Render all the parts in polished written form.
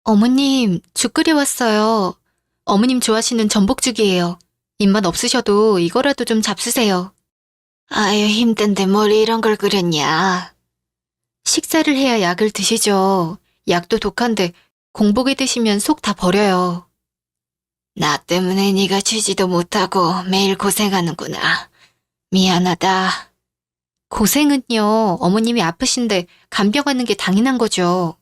어머님, 죽 끓여왔어요. 어머님 좋아하시는 전복죽이에요. 입맛 없으셔도 이거라도 좀 잡수세요. 아유, 힘든데 뭘 이런 걸 그랬냐. 식사를 해야 약을 드시죠. 약도 독한데 공복에 드시면 속 다 버려요. 나 때문에 네가 쉬지도 못하고 매일 고생하는구나. 미안하다. 고생은요, 어머님이 아프신데 간병하는 게 당연한 거죠.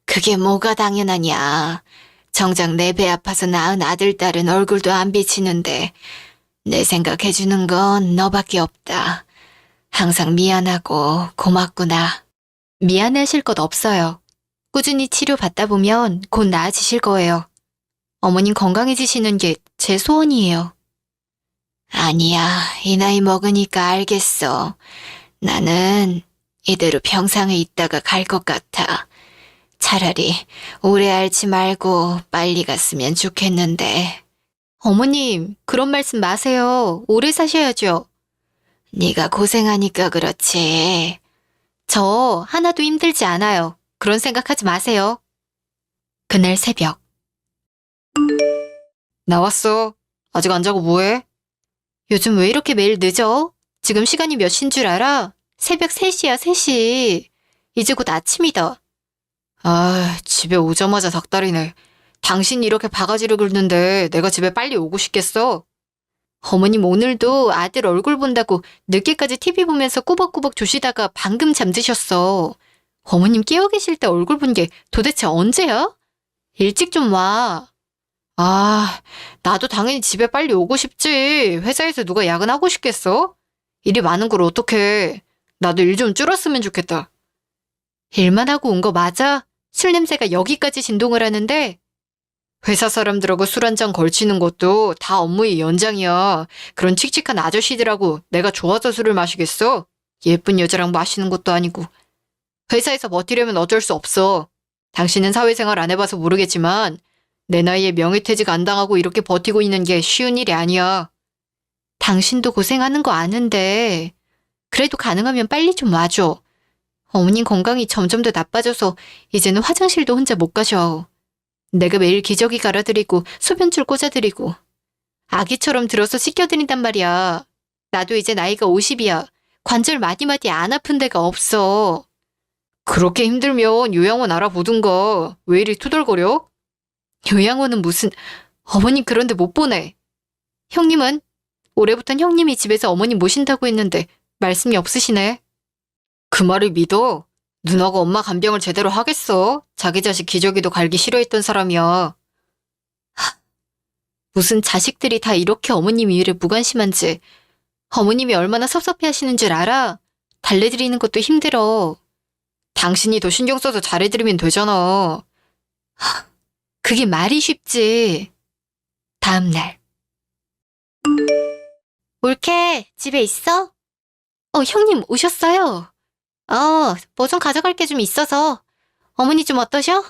그게 뭐가 당연하냐. 정작 내 배 아파서 낳은 아들, 딸은 얼굴도 안 비치는데 내 생각해주는 건 너밖에 없다. 항상 미안하고 고맙구나. 미안해하실 것 없어요. 꾸준히 치료받다 보면 곧 나아지실 거예요. 어머님 건강해지시는 게 제 소원이에요. 아니야, 이 나이 먹으니까 알겠어. 나는 이대로 평상에 있다가 갈 것 같아. 차라리 오래 앓지 말고 빨리 갔으면 좋겠는데. 어머님, 그런 말씀 마세요. 오래 사셔야죠. 네가 고생하니까 그렇지. 저 하나도 힘들지 않아요. 그런 생각하지 마세요. 그날 새벽. 나왔어. 아직 안 자고 뭐해? 요즘 왜 이렇게 매일 늦어? 지금 시간이 몇 시인 줄 알아? 새벽 3시야, 3시. 이제 곧 아침이다. 아, 집에 오자마자 닭다리네. 당신이 이렇게 바가지를 긁는데 내가 집에 빨리 오고 싶겠어? 어머님 오늘도 아들 얼굴 본다고 늦게까지 TV 보면서 꾸벅꾸벅 조시다가 방금 잠드셨어. 어머님 깨어 계실 때 얼굴 본 게 도대체 언제야? 일찍 좀 와. 아, 나도 당연히 집에 빨리 오고 싶지. 회사에서 누가 야근하고 싶겠어? 일이 많은 걸 어떡해. 나도 일 좀 줄었으면 좋겠다. 일만 하고 온 거 맞아? 술 냄새가 여기까지 진동을 하는데? 회사 사람들하고 술 한 잔 걸치는 것도 다 업무의 연장이야. 그런 칙칙한 아저씨들하고 내가 좋아서 술을 마시겠어? 예쁜 여자랑 마시는 것도 아니고. 회사에서 버티려면 어쩔 수 없어. 당신은 사회생활 안 해봐서 모르겠지만 내 나이에 명예퇴직 안 당하고 이렇게 버티고 있는 게 쉬운 일이 아니야. 당신도 고생하는 거 아는데 그래도 가능하면 빨리 좀 와줘. 어머님 건강이 점점 더 나빠져서 이제는 화장실도 혼자 못 가셔. 내가 매일 기저귀 갈아드리고 소변줄 꽂아드리고 아기처럼 들어서 씻겨드린단 말이야. 나도 이제 나이가 50이야. 관절 마디마디 안 아픈 데가 없어. 그렇게 힘들면 요양원 알아보든가. 왜 이리 투덜거려? 요양원은 무슨... 어머님 그런데 못 보내. 형님은? 올해부턴 형님이 집에서 어머님 모신다고 했는데 말씀이 없으시네. 그 말을 믿어? 누나가 엄마 간병을 제대로 하겠어? 자기 자식 기저귀도 갈기 싫어했던 사람이야. 무슨 자식들이 다 이렇게 어머님 일에 무관심한지. 어머님이 얼마나 섭섭해하시는 줄 알아? 달래드리는 것도 힘들어. 당신이 더 신경 써서 잘해드리면 되잖아. 그게 말이 쉽지. 다음 날. 올케, 집에 있어? 형님 오셨어요? 뭐 좀 가져갈 게 좀 있어서. 어머니 좀 어떠셔?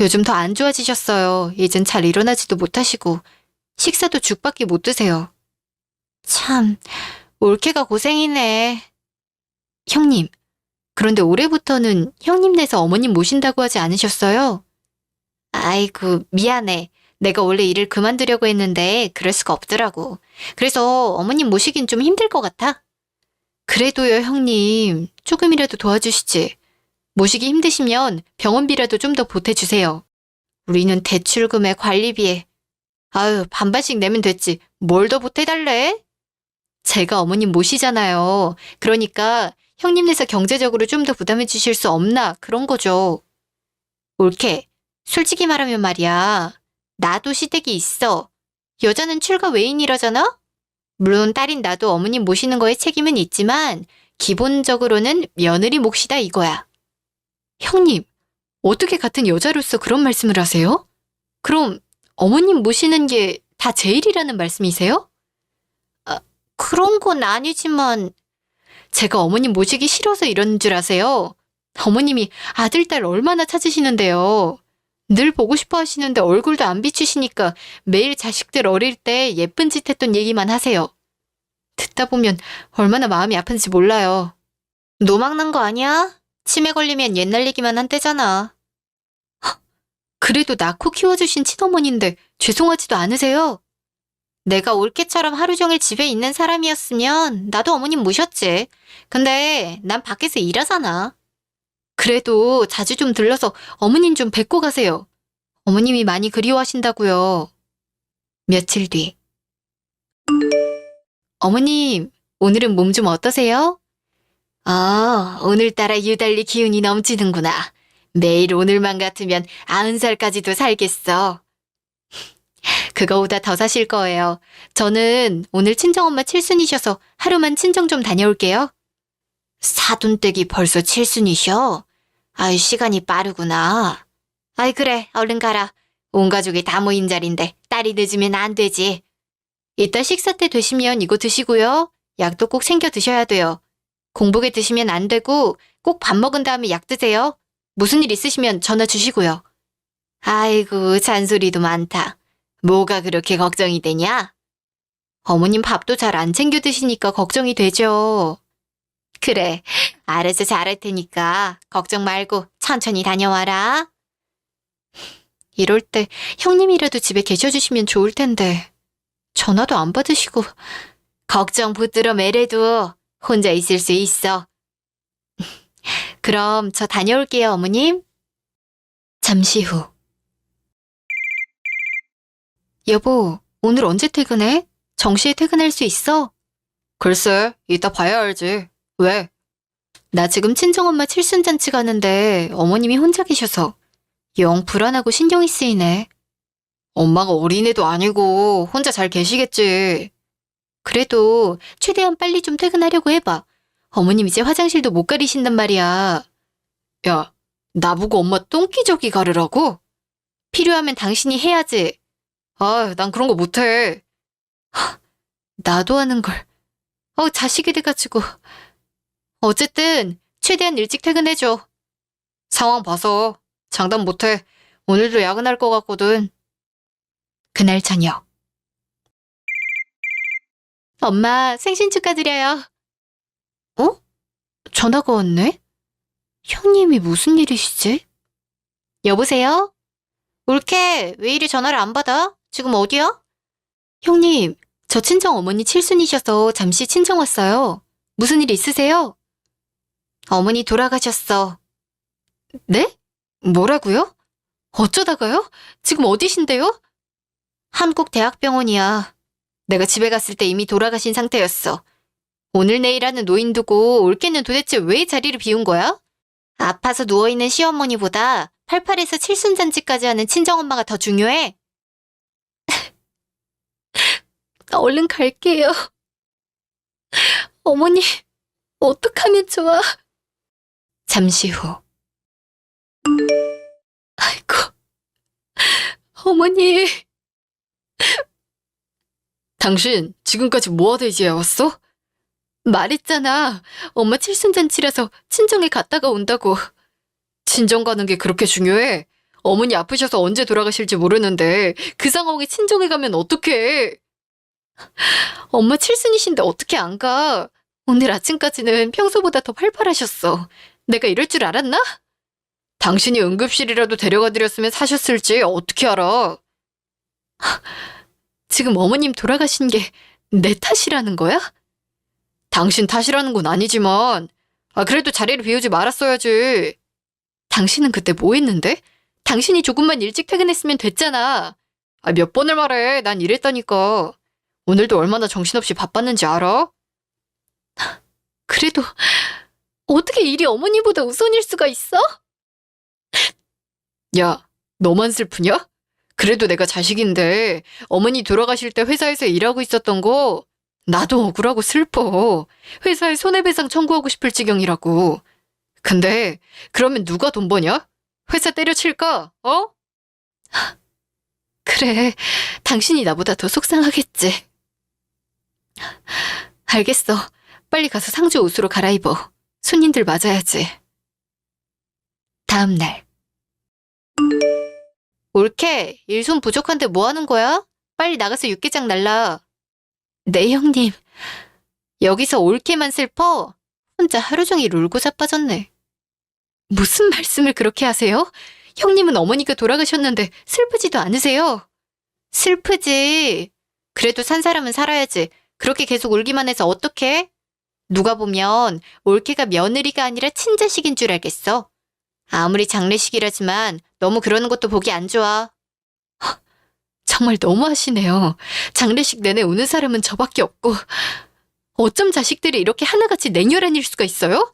요즘 더 안 좋아지셨어요. 이젠 잘 일어나지도 못하시고 식사도 죽밖에 못 드세요. 참, 올케가 고생이네. 형님, 그런데 올해부터는 형님 내서 어머님 모신다고 하지 않으셨어요? 아이고, 미안해. 내가 원래 일을 그만두려고 했는데 그럴 수가 없더라고. 그래서 어머님 모시긴 좀 힘들 것 같아. 그래도요, 형님. 조금이라도 도와주시지. 모시기 힘드시면 병원비라도 좀 더 보태주세요. 우리는 대출금에 관리비에. 아유, 반반씩 내면 됐지. 뭘 더 보태달래? 제가 어머님 모시잖아요. 그러니까 형님 내서 경제적으로 좀 더 부담해 주실 수 없나 그런 거죠. 옳게. 솔직히 말하면 말이야. 나도 시댁이 있어. 여자는 출가 외인이라잖아? 물론 딸인 나도 어머님 모시는 거에 책임은 있지만 기본적으로는 며느리 몫이다 이거야. 형님, 어떻게 같은 여자로서 그런 말씀을 하세요? 그럼 어머님 모시는 게 다 제 일이라는 말씀이세요? 그런 건 아니지만 제가 어머님 모시기 싫어서 이러는 줄 아세요? 어머님이 아들, 딸 얼마나 찾으시는데요. 늘 보고 싶어 하시는데 얼굴도 안 비추시니까 매일 자식들 어릴 때 예쁜 짓 했던 얘기만 하세요. 듣다 보면 얼마나 마음이 아픈지 몰라요. 노망난 거 아니야? 치매 걸리면 옛날 얘기만 한대잖아. 그래도 낳고 키워주신 친어머니인데 죄송하지도 않으세요? 내가 올케처럼 하루 종일 집에 있는 사람이었으면 나도 어머님 모셨지. 근데 난 밖에서 일하잖아. 그래도 자주 좀 들러서 어머님 좀 뵙고 가세요. 어머님이 많이 그리워하신다고요. 며칠 뒤. 어머님, 오늘은 몸 좀 어떠세요? 오늘따라 유달리 기운이 넘치는구나. 매일 오늘만 같으면 90살까지도 살겠어. 그거보다 더 사실 거예요. 저는 오늘 친정엄마 칠순이셔서 하루만 친정 좀 다녀올게요. 사돈댁이 벌써 칠순이셔? 아이, 시간이 빠르구나. 아이, 그래, 얼른 가라. 온 가족이 다 모인 자리인데 딸이 늦으면 안 되지. 이따 식사 때 되시면 이거 드시고요. 약도 꼭 챙겨 드셔야 돼요. 공복에 드시면 안 되고 꼭 밥 먹은 다음에 약 드세요. 무슨 일 있으시면 전화 주시고요. 아이고, 잔소리도 많다. 뭐가 그렇게 걱정이 되냐? 어머님 밥도 잘 안 챙겨 드시니까 걱정이 되죠. 그래, 알아서 잘할 테니까 걱정 말고 천천히 다녀와라. 이럴 때 형님이라도 집에 계셔주시면 좋을 텐데 전화도 안 받으시고. 걱정 붙들어 매래도 혼자 있을 수 있어. 그럼 저 다녀올게요, 어머님. 잠시 후. 여보, 오늘 언제 퇴근해? 정시에 퇴근할 수 있어? 글쎄, 이따 봐야 알지. 왜? 나 지금 친정엄마 칠순잔치 가는데 어머님이 혼자 계셔서 영 불안하고 신경이 쓰이네. 엄마가 어린애도 아니고 혼자 잘 계시겠지. 그래도 최대한 빨리 좀 퇴근하려고 해봐. 어머님 이제 화장실도 못 가리신단 말이야. 야, 나보고 엄마 똥기저귀 가르라고? 필요하면 당신이 해야지. 아, 난 그런 거 못해. 나도 하는 걸. 자식이 돼가지고. 어쨌든 최대한 일찍 퇴근해줘. 상황 봐서 장담 못해. 오늘도 야근할 것 같거든. 그날 저녁. 엄마, 생신 축하드려요. 전화가 왔네? 형님이 무슨 일이시지? 여보세요? 올케, 왜 이리 전화를 안 받아? 지금 어디야? 형님, 저 친정 어머니 칠순이셔서 잠시 친정 왔어요. 무슨 일 있으세요? 어머니 돌아가셨어. 네? 뭐라고요? 어쩌다가요? 지금 어디신데요? 한국대학병원이야. 내가 집에 갔을 때 이미 돌아가신 상태였어. 오늘 내일 하는 노인 두고 올케는 도대체 왜 자리를 비운 거야? 아파서 누워있는 시어머니보다 88에서 칠순잔치까지 하는 친정엄마가 더 중요해. 얼른 갈게요. 어머니, 어떡하면 좋아? 잠시 후. 아이고, 어머니. 당신 지금까지 뭐하다 이제 왔어? 말했잖아. 엄마 칠순잔치라서 친정에 갔다가 온다고. 친정 가는 게 그렇게 중요해? 어머니 아프셔서 언제 돌아가실지 모르는데 그 상황에 친정에 가면 어떡해? 엄마 칠순이신데 어떻게 안 가? 오늘 아침까지는 평소보다 더 팔팔하셨어. 내가 이럴 줄 알았나? 당신이 응급실이라도 데려가 드렸으면 사셨을지 어떻게 알아? 지금 어머님 돌아가신 게 내 탓이라는 거야? 당신 탓이라는 건 아니지만 그래도 자리를 비우지 말았어야지. 당신은 그때 뭐 했는데? 당신이 조금만 일찍 퇴근했으면 됐잖아. 몇 번을 말해. 난 이랬다니까. 오늘도 얼마나 정신없이 바빴는지 알아? 그래도 어떻게 일이 어머니보다 우선일 수가 있어? 야, 너만 슬프냐? 그래도 내가 자식인데 어머니 돌아가실 때 회사에서 일하고 있었던 거 나도 억울하고 슬퍼. 회사에 손해배상 청구하고 싶을 지경이라고. 근데 그러면 누가 돈 버냐? 회사 때려칠까? 그래, 당신이 나보다 더 속상하겠지. 알겠어. 빨리 가서 상주 옷으로 갈아입어. 손님들 맞아야지. 다음 날. 올케, 일손 부족한데 뭐 하는 거야? 빨리 나가서 육개장 날라. 네, 형님. 여기서 올케만 슬퍼? 혼자 하루 종일 울고 자빠졌네. 무슨 말씀을 그렇게 하세요? 형님은 어머니가 돌아가셨는데 슬프지도 않으세요? 슬프지. 그래도 산 사람은 살아야지. 그렇게 계속 울기만 해서 어떡해? 누가 보면 올케가 며느리가 아니라 친자식인 줄 알겠어. 아무리 장례식이라지만 너무 그러는 것도 보기 안 좋아. 정말 너무하시네요. 장례식 내내 우는 사람은 저밖에 없고 어쩜 자식들이 이렇게 하나같이 냉혈한일 수가 있어요?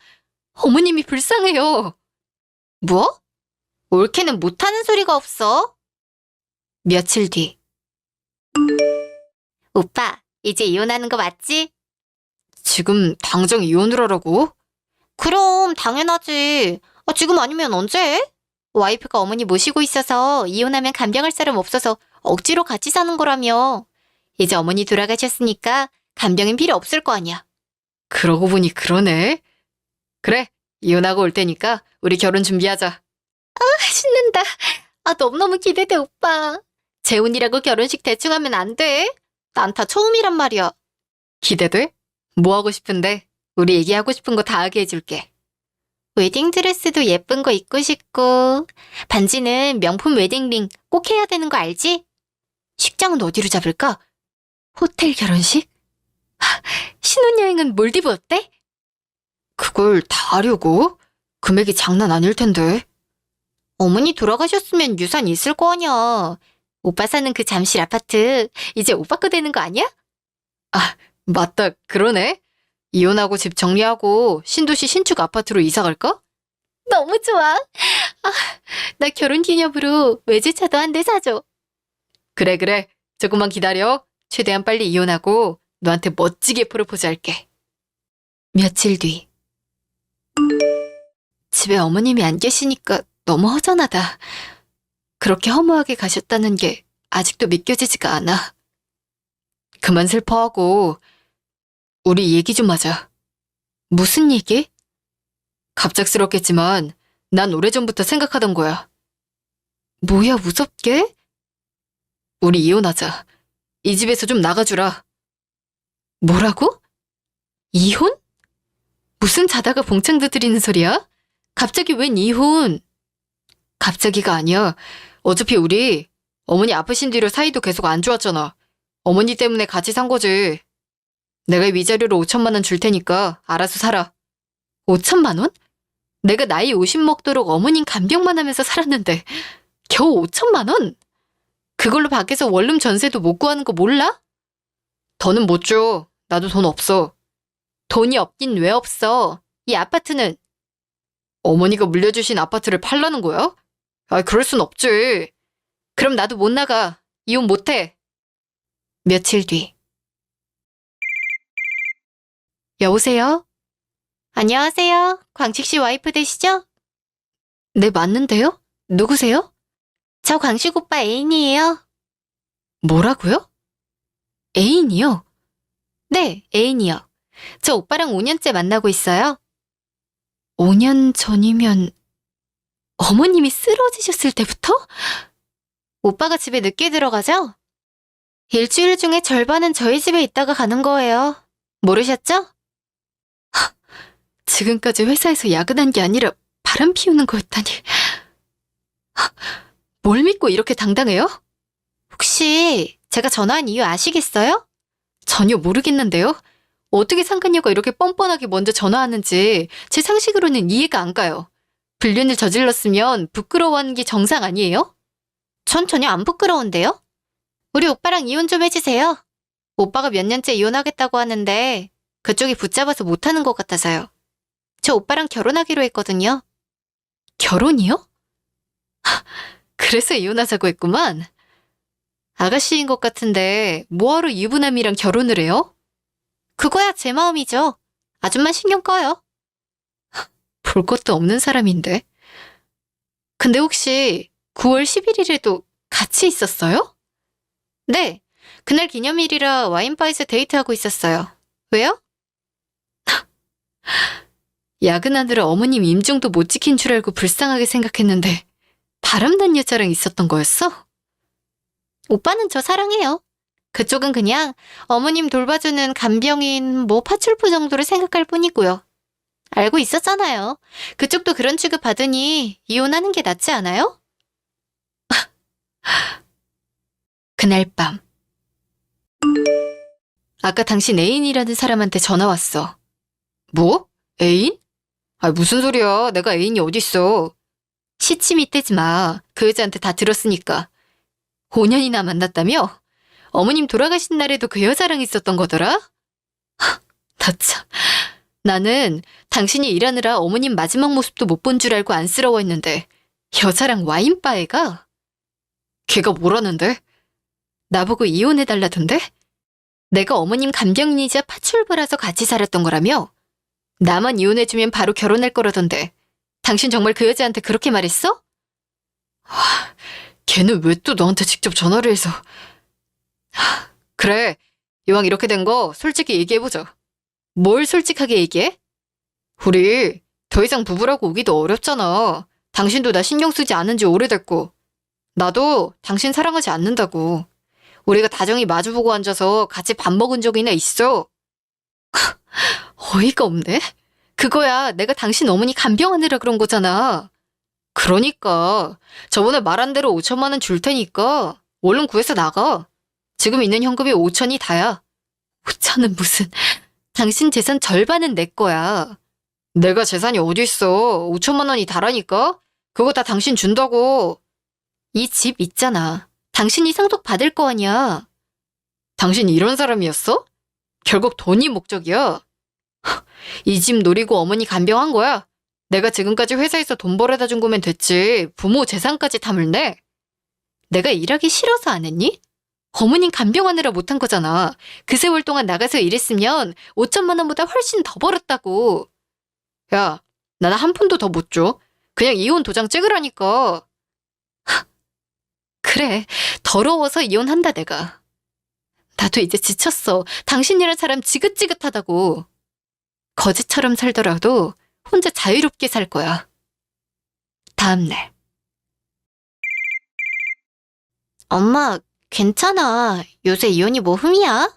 어머님이 불쌍해요. 뭐? 올케는 못하는 소리가 없어. 며칠 뒤. 오빠, 이제 이혼하는 거 맞지? 지금 당장 이혼을 하라고? 그럼 당연하지. 지금 아니면 언제 해? 와이프가 어머니 모시고 있어서 이혼하면 간병할 사람 없어서 억지로 같이 사는 거라며. 이제 어머니 돌아가셨으니까 간병인 필요 없을 거 아니야. 그러고 보니 그러네. 그래, 이혼하고 올 테니까 우리 결혼 준비하자. 신난다. 너무너무 기대돼, 오빠. 재혼이라고 결혼식 대충 하면 안 돼. 난 다 처음이란 말이야. 기대돼? 뭐 하고 싶은데? 우리 얘기하고 싶은 거 다 하게 해줄게. 웨딩드레스도 예쁜 거 입고 싶고 반지는 명품 웨딩링 꼭 해야 되는 거 알지? 식장은 어디로 잡을까? 호텔 결혼식? 신혼여행은 몰디브 어때? 그걸 다 하려고? 금액이 장난 아닐 텐데. 어머니 돌아가셨으면 유산 있을 거 아니야. 오빠 사는 그 잠실 아파트 이제 오빠 거 되는 거 아니야? 맞다. 그러네. 이혼하고 집 정리하고 신도시 신축 아파트로 이사 갈까? 너무 좋아. 나 결혼 기념으로 외제차도 한 대 사줘. 그래. 조금만 기다려. 최대한 빨리 이혼하고 너한테 멋지게 프로포즈 할게. 며칠 뒤. 집에 어머님이 안 계시니까 너무 허전하다. 그렇게 허무하게 가셨다는 게 아직도 믿겨지지가 않아. 그만 슬퍼하고 우리 얘기 좀 하자. 무슨 얘기? 갑작스럽겠지만 난 오래전부터 생각하던 거야. 뭐야, 무섭게? 우리 이혼하자. 이 집에서 좀 나가주라. 뭐라고? 이혼? 무슨 자다가 봉창 두드리는 소리야? 갑자기 웬 이혼? 갑자기가 아니야. 어차피 우리 어머니 아프신 뒤로 사이도 계속 안 좋았잖아. 어머니 때문에 같이 산 거지. 내가 위자료로 5천만 원 줄 테니까 알아서 살아. 5천만 원? 내가 나이 50 먹도록 어머님 간병만 하면서 살았는데 겨우 5천만 원? 그걸로 밖에서 원룸 전세도 못 구하는 거 몰라? 더는 못 줘. 나도 돈 없어. 돈이 없긴 왜 없어. 이 아파트는 어머니가 물려주신 아파트를 팔라는 거야? 그럴 순 없지. 그럼 나도 못 나가. 이혼 못 해. 며칠 뒤. 여보세요? 안녕하세요. 광식 씨 와이프 되시죠? 네, 맞는데요? 누구세요? 저 광식 오빠 애인이에요. 뭐라고요? 애인이요? 네, 애인이요. 저 오빠랑 5년째 만나고 있어요. 5년 전이면 어머님이 쓰러지셨을 때부터? 오빠가 집에 늦게 들어가죠? 일주일 중에 절반은 저희 집에 있다가 가는 거예요. 모르셨죠? 지금까지 회사에서 야근한 게 아니라 바람 피우는 거였다니. 뭘 믿고 이렇게 당당해요? 혹시 제가 전화한 이유 아시겠어요? 전혀 모르겠는데요. 어떻게 상간녀가 이렇게 뻔뻔하게 먼저 전화하는지 제 상식으로는 이해가 안 가요. 불륜을 저질렀으면 부끄러워하는 게 정상 아니에요? 전 전혀 안 부끄러운데요? 우리 오빠랑 이혼 좀 해주세요. 오빠가 몇 년째 이혼하겠다고 하는데 그쪽이 붙잡아서 못하는 것 같아서요. 저 오빠랑 결혼하기로 했거든요. 결혼이요? 그래서 이혼하자고 했구만. 아가씨인 것 같은데 뭐하러 유부남이랑 결혼을 해요? 그거야 제 마음이죠. 아줌마 신경 꺼요. 볼 것도 없는 사람인데. 근데 혹시 9월 11일에도 같이 있었어요? 네, 그날 기념일이라 와인바에서 데이트하고 있었어요. 왜요? 야근하느라 어머님 임종도 못 지킨 줄 알고 불쌍하게 생각했는데 바람난 여자랑 있었던 거였어? 오빠는 저 사랑해요. 그쪽은 그냥 어머님 돌봐주는 간병인 파출부 정도로 생각할 뿐이고요. 알고 있었잖아요. 그쪽도 그런 취급 받으니 이혼하는 게 낫지 않아요? 그날 밤. 아까 당신 애인이라는 사람한테 전화 왔어. 뭐? 애인? 아, 무슨 소리야. 내가 애인이 어딨어. 시침이 떼지 마. 그 여자한테 다 들었으니까. 5년이나 만났다며? 어머님 돌아가신 날에도 그 여자랑 있었던 거더라? 나 참. 나는 당신이 일하느라 어머님 마지막 모습도 못 본 줄 알고 안쓰러워했는데 여자랑 와인바에 가? 걔가 뭐라는데? 나보고 이혼해달라던데? 내가 어머님 간병인이자 파출부라서 같이 살았던 거라며? 나만 이혼해주면 바로 결혼할 거라던데 당신 정말 그 여자한테 그렇게 말했어? 걔는 왜 또 너한테 직접 전화를 해서. 그래, 이왕 이렇게 된 거 솔직히 얘기해보자. 뭘 솔직하게 얘기해? 우리 더 이상 부부라고 우기도 어렵잖아. 당신도 나 신경 쓰지 않은 지 오래됐고 나도 당신 사랑하지 않는다고. 우리가 다정히 마주보고 앉아서 같이 밥 먹은 적이나 있어. 어이가 없네. 그거야 내가 당신 어머니 간병하느라 그런 거잖아. 그러니까 저번에 말한 대로 5천만 원 줄 테니까 얼른 구해서 나가. 지금 있는 현금이 5천이 다야. 5천은 무슨. 당신 재산 절반은 내 거야. 내가 재산이 어디 있어. 5천만 원이 다라니까. 그거 다 당신 준다고. 이 집 있잖아. 당신이 상속 받을 거 아니야. 당신 이런 사람이었어? 결국 돈이 목적이야. 이 집 노리고 어머니 간병한 거야. 내가 지금까지 회사에서 돈 벌어다 준 거면 됐지. 부모 재산까지 탐을 내. 내가 일하기 싫어서 안 했니? 어머님 간병하느라 못한 거잖아. 그 세월 동안 나가서 일했으면 5천만 원보다 훨씬 더 벌었다고. 야, 나는 한 푼도 더 못 줘. 그냥 이혼 도장 찍으라니까. 그래, 더러워서 이혼한다 내가. 나도 이제 지쳤어. 당신이란 사람 지긋지긋하다고. 거지처럼 살더라도 혼자 자유롭게 살 거야. 다음날. 엄마, 괜찮아. 요새 이혼이 뭐 흠이야?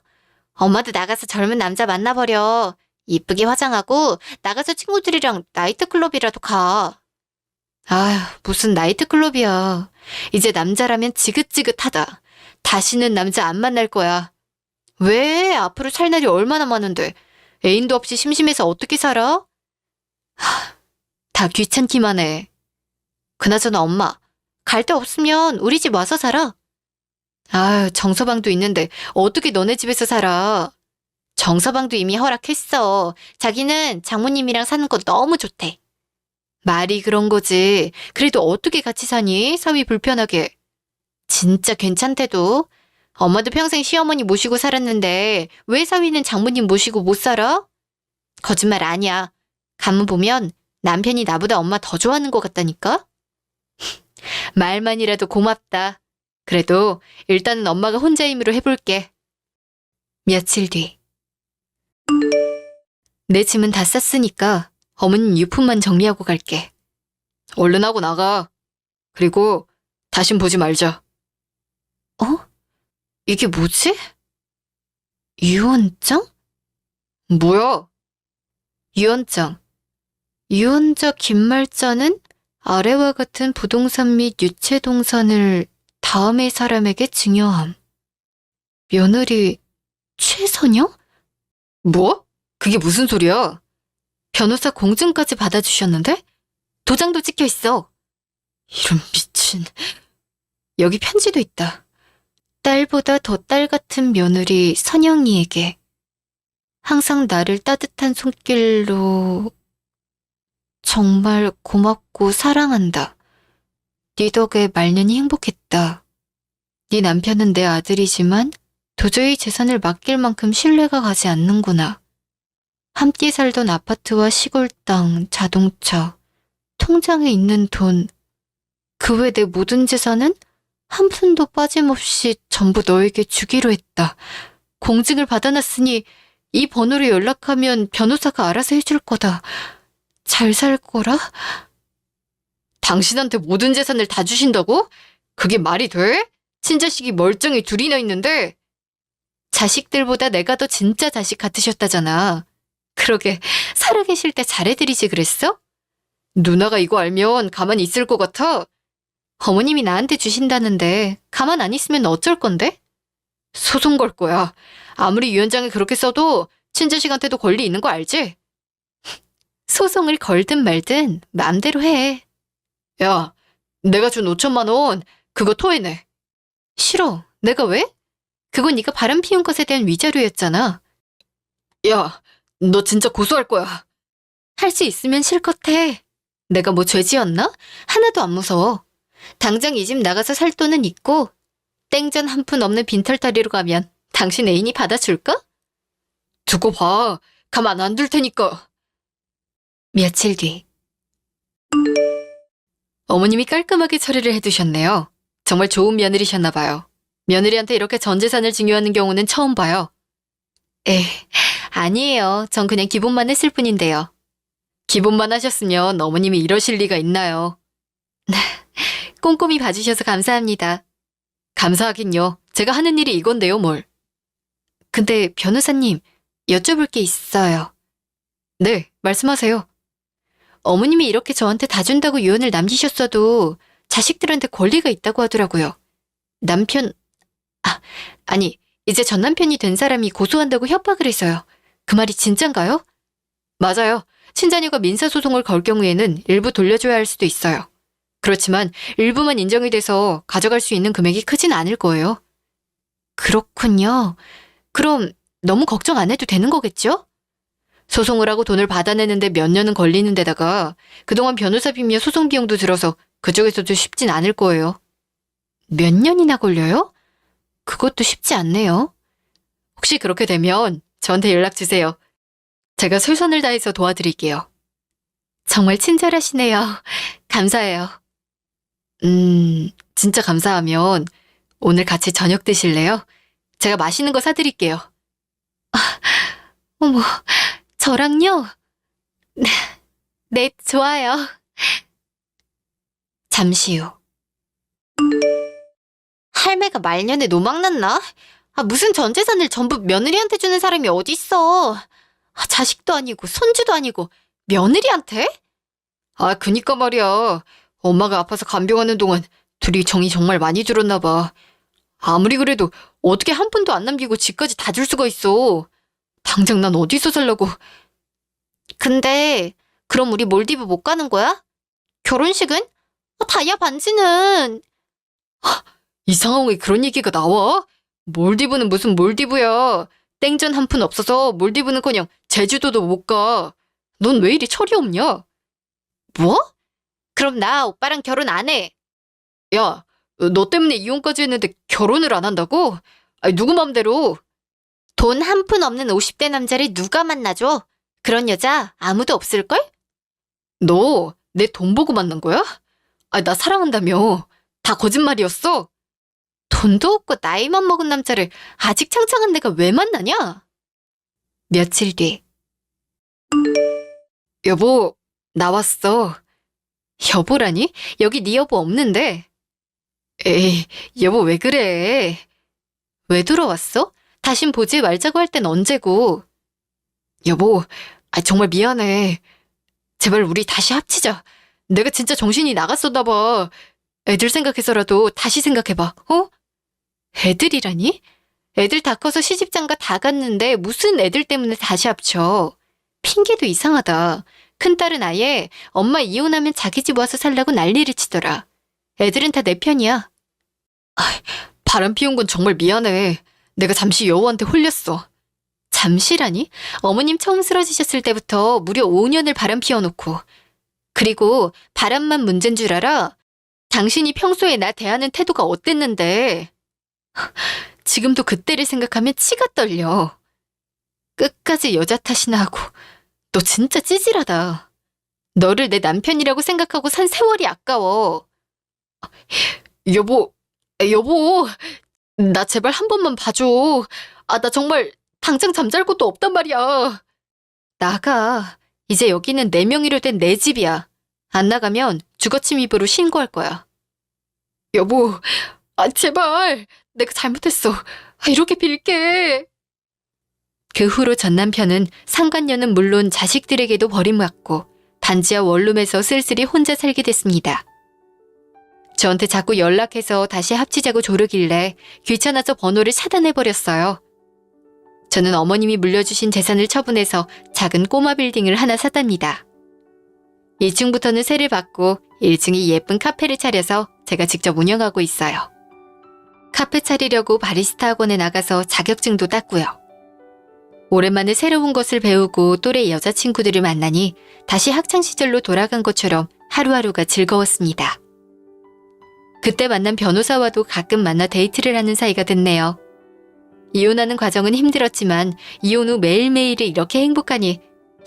엄마도 나가서 젊은 남자 만나버려. 이쁘게 화장하고 나가서 친구들이랑 나이트클럽이라도 가. 아휴, 무슨 나이트클럽이야. 이제 남자라면 지긋지긋하다. 다시는 남자 안 만날 거야. 왜? 앞으로 살 날이 얼마나 많은데. 애인도 없이 심심해서 어떻게 살아? 다 귀찮기만 해. 그나저나 엄마, 갈 데 없으면 우리 집 와서 살아. 아유, 정서방도 있는데 어떻게 너네 집에서 살아? 정서방도 이미 허락했어. 자기는 장모님이랑 사는 거 너무 좋대. 말이 그런 거지. 그래도 어떻게 같이 사니? 사위 불편하게. 진짜 괜찮대도. 엄마도 평생 시어머니 모시고 살았는데 왜 사위는 장모님 모시고 못 살아? 거짓말 아니야. 가만 보면 남편이 나보다 엄마 더 좋아하는 것 같다니까? 말만이라도 고맙다. 그래도 일단은 엄마가 혼자 힘으로 해볼게. 며칠 뒤. 내 짐은 다 쌌으니까 어머님 유품만 정리하고 갈게. 얼른 하고 나가. 그리고 다신 보지 말자. 어? 이게 뭐지? 유언장? 뭐야? 유언장. 유언자 김말자는 아래와 같은 부동산 및 유체 동산을 다음의 사람에게 증여함. 며느리 최선영? 뭐? 그게 무슨 소리야? 변호사 공증까지 받아주셨는데? 도장도 찍혀 있어. 이런 미친. 여기 편지도 있다. 딸보다 더 딸 같은 며느리 선영이에게 항상 나를 따뜻한 손길로 정말 고맙고 사랑한다. 네 덕에 말년이 행복했다. 네 남편은 내 아들이지만 도저히 재산을 맡길 만큼 신뢰가 가지 않는구나. 함께 살던 아파트와 시골 땅, 자동차, 통장에 있는 돈, 그 외 내 모든 재산은 한 푼도 빠짐없이 전부 너에게 주기로 했다. 공증을 받아놨으니 이 번호로 연락하면 변호사가 알아서 해줄 거다. 잘 살 거라? 당신한테 모든 재산을 다 주신다고? 그게 말이 돼? 친자식이 멀쩡히 둘이나 있는데. 자식들보다 내가 더 진짜 자식 같으셨다잖아. 그러게 살아계실 때 잘해드리지 그랬어? 누나가 이거 알면 가만히 있을 것 같아? 어머님이 나한테 주신다는데 가만 안 있으면 어쩔 건데? 소송 걸 거야. 아무리 위원장이 그렇게 써도 친자식한테도 권리 있는 거 알지? 소송을 걸든 말든 마음대로 해. 야, 내가 준 5천만 원 그거 토해내. 싫어. 내가 왜? 그건 네가 바람 피운 것에 대한 위자료였잖아. 야, 너 진짜 고소할 거야. 할 수 있으면 실컷 해. 내가 뭐 죄 지었나? 하나도 안 무서워. 당장 이 집 나가서 살 돈은 있고 땡전 한 푼 없는 빈털터리로 가면 당신 애인이 받아줄까? 두고 봐. 가만 안 둘 테니까. 며칠 뒤. 어머님이 깔끔하게 처리를 해두셨네요. 정말 좋은 며느리셨나 봐요. 며느리한테 이렇게 전 재산을 증여하는 경우는 처음 봐요. 아니에요. 전 그냥 기본만 했을 뿐인데요. 기본만 하셨으면 어머님이 이러실 리가 있나요? 꼼꼼히 봐주셔서 감사합니다. 감사하긴요. 제가 하는 일이 이건데요, 뭘. 근데 변호사님, 여쭤볼 게 있어요. 네, 말씀하세요. 어머님이 이렇게 저한테 다 준다고 유언을 남기셨어도 자식들한테 권리가 있다고 하더라고요. 아니, 이제 전 남편이 된 사람이 고소한다고 협박을 해서요. 그 말이 진짠가요? 맞아요. 친자녀가 민사소송을 걸 경우에는 일부 돌려줘야 할 수도 있어요. 그렇지만 일부만 인정이 돼서 가져갈 수 있는 금액이 크진 않을 거예요. 그렇군요. 그럼 너무 걱정 안 해도 되는 거겠죠? 소송을 하고 돈을 받아내는데 몇 년은 걸리는 데다가 그동안 변호사 비며 소송 비용도 들어서 그쪽에서도 쉽진 않을 거예요. 몇 년이나 걸려요? 그것도 쉽지 않네요. 혹시 그렇게 되면 저한테 연락 주세요. 제가 최선을 다해서 도와드릴게요. 정말 친절하시네요. 감사해요. 진짜 감사하면 오늘 같이 저녁 드실래요? 제가 맛있는 거 사드릴게요. 어머, 저랑요? 네, 좋아요. 잠시 후. 할매가 말년에 노망났나? 무슨 전 재산을 전부 며느리한테 주는 사람이 어딨어. 자식도 아니고 손주도 아니고 며느리한테? 그니까 말이야. 엄마가 아파서 간병하는 동안 둘이 정이 정말 많이 들었나 봐. 아무리 그래도 어떻게 한 푼도 안 남기고 집까지 다 줄 수가 있어. 당장 난 어디서 살려고. 근데 그럼 우리 몰디브 못 가는 거야? 결혼식은? 다이아 반지는? 이 상황에 그런 얘기가 나와? 몰디브는 무슨 몰디브야. 땡전 한 푼 없어서 몰디브는커녕 제주도도 못 가. 넌 왜 이리 철이 없냐? 뭐? 그럼 나 오빠랑 결혼 안 해. 야, 너 때문에 이혼까지 했는데 결혼을 안 한다고? 누구 맘대로? 돈 한 푼 없는 50대 남자를 누가 만나줘? 그런 여자 아무도 없을걸? 너 내 돈 보고 만난 거야? 나 사랑한다며. 다 거짓말이었어? 돈도 없고 나이만 먹은 남자를 아직 창창한 내가 왜 만나냐? 며칠 뒤. 여보, 나왔어. 여보라니? 여기 네 여보 없는데. 에이, 여보 왜 그래? 왜 들어왔어? 다신 보지 말자고 할 땐 언제고. 여보, 정말 미안해. 제발 우리 다시 합치자. 내가 진짜 정신이 나갔었나 봐. 애들 생각해서라도 다시 생각해봐, 어? 애들이라니? 애들 다 커서 시집장가 다 갔는데 무슨 애들 때문에 다시 합쳐. 핑계도 이상하다. 큰딸은 아예 엄마 이혼하면 자기 집 와서 살라고 난리를 치더라. 애들은 다 내 편이야. 바람 피운 건 정말 미안해. 내가 잠시 여우한테 홀렸어. 잠시라니? 어머님 처음 쓰러지셨을 때부터 무려 5년을 바람 피워놓고. 그리고 바람만 문제인 줄 알아? 당신이 평소에 나 대하는 태도가 어땠는데. 지금도 그때를 생각하면 치가 떨려. 끝까지 여자 탓이나 하고. 너 진짜 찌질하다. 너를 내 남편이라고 생각하고 산 세월이 아까워. 여보, 나 제발 한 번만 봐줘. 나 정말 당장 잠잘 곳도 없단 말이야. 나가. 이제 여기는 내 명의로 된 내 집이야. 안 나가면 주거침입으로 신고할 거야. 여보, 제발. 내가 잘못했어. 이렇게 빌게. 그 후로 전 남편은 상간녀는 물론 자식들에게도 버림받고 단지와 원룸에서 쓸쓸히 혼자 살게 됐습니다. 저한테 자꾸 연락해서 다시 합치자고 조르길래 귀찮아서 번호를 차단해버렸어요. 저는 어머님이 물려주신 재산을 처분해서 작은 꼬마 빌딩을 하나 샀답니다. 2층부터는 세를 받고 1층이 예쁜 카페를 차려서 제가 직접 운영하고 있어요. 카페 차리려고 바리스타 학원에 나가서 자격증도 땄고요. 오랜만에 새로운 것을 배우고 또래 여자친구들을 만나니 다시 학창시절로 돌아간 것처럼 하루하루가 즐거웠습니다. 그때 만난 변호사와도 가끔 만나 데이트를 하는 사이가 됐네요. 이혼하는 과정은 힘들었지만 이혼 후 매일매일이 이렇게 행복하니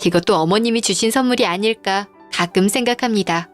이것도 어머님이 주신 선물이 아닐까 가끔 생각합니다.